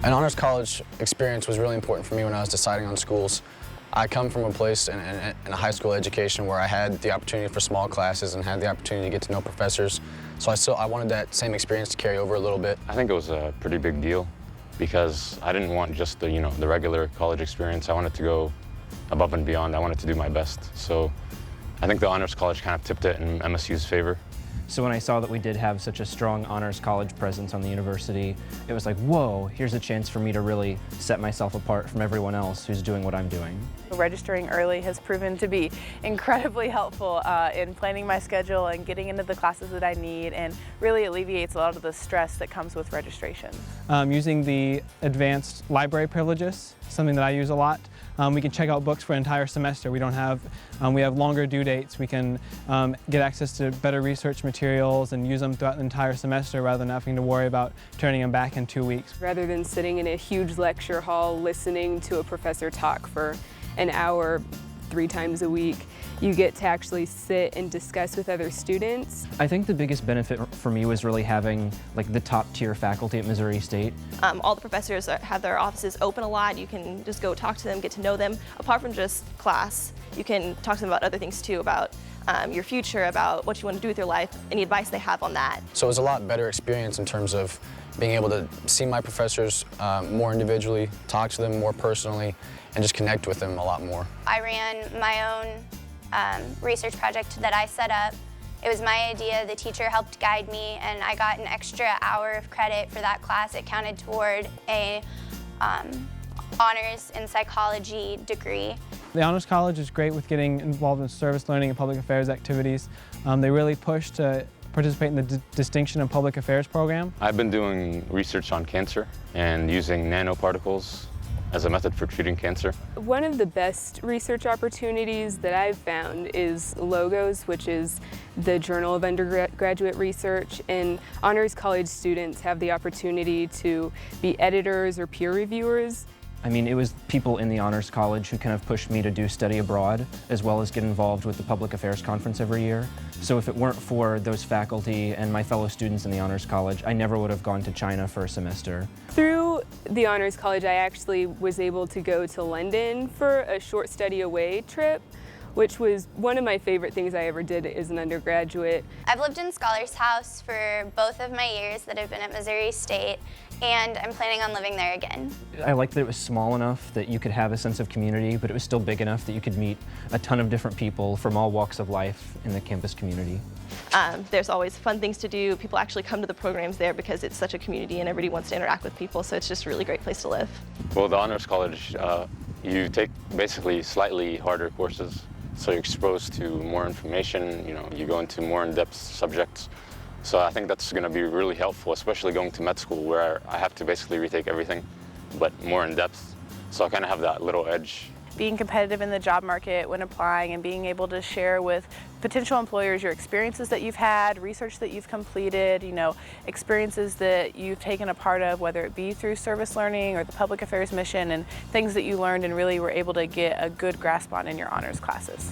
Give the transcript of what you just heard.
An honors college experience was really important for me when I was deciding on schools. I come from a place in a high school education where I had the opportunity for small classes and had the opportunity to get to know professors. So I wanted that same experience to carry over a little bit. I think it was a pretty big deal because I didn't want just the regular college experience. I wanted to go above and beyond. I wanted to do my best. So I think the honors college kind of tipped it in MSU's favor. So when I saw that we did have such a strong honors college presence on the university, it was like, whoa, here's a chance for me to really set myself apart from everyone else who's doing what I'm doing. Registering early has proven to be incredibly helpful in planning my schedule and getting into the classes that I need, and really alleviates a lot of the stress that comes with registration. Using the advanced library privileges, something that I use a lot. We can check out books for an entire semester. We have longer due dates. We can get access to better research materials and use them throughout the entire semester rather than having to worry about turning them back in 2 weeks. Rather than sitting in a huge lecture hall listening to a professor talk for an hour 3 times a week, you get to actually sit and discuss with other students. I think the biggest benefit for me was really having the top tier faculty at Missouri State. All the professors have their offices open a lot. You can just go talk to them, get to know them. Apart from just class, you can talk to them about other things too, about your future, about what you want to do with your life, any advice they have on that. So it was a lot better experience in terms of being able to see my professors more individually, talk to them more personally, and just connect with them a lot more. I ran my own research project that I set up. It was my idea, the teacher helped guide me, and I got an extra hour of credit for that class. It counted toward a honors in psychology degree. The Honors College is great with getting involved in service learning and public affairs activities. They really push to participate in the Distinction in Public Affairs program. I've been doing research on cancer and using nanoparticles as a method for treating cancer. One of the best research opportunities that I've found is Logos, which is the Journal of Undergraduate Research, and honors college students have the opportunity to be editors or peer reviewers. I mean, it was people in the Honors College who kind of pushed me to do study abroad, as well as get involved with the Public Affairs Conference every year. So if it weren't for those faculty and my fellow students in the Honors College, I never would have gone to China for a semester. Through the Honors College, I actually was able to go to London for a short study away trip, which was one of my favorite things I ever did as an undergraduate. I've lived in Scholars House for both of my years that I've been at Missouri State, and I'm planning on living there again. I liked that it was small enough that you could have a sense of community, but it was still big enough that you could meet a ton of different people from all walks of life in the campus community. There's always fun things to do. People actually come to the programs there because it's such a community and everybody wants to interact with people, so it's just a really great place to live. Well, the Honors College, you take basically slightly harder courses, so you're exposed to more information, you go into more in-depth subjects. So I think that's going to be really helpful, especially going to med school where I have to basically retake everything, but more in depth. So I kind of have that little edge. Being competitive in the job market when applying and being able to share with potential employers your experiences that you've had, research that you've completed, experiences that you've taken a part of, whether it be through service learning or the public affairs mission, and things that you learned and really were able to get a good grasp on in your honors classes.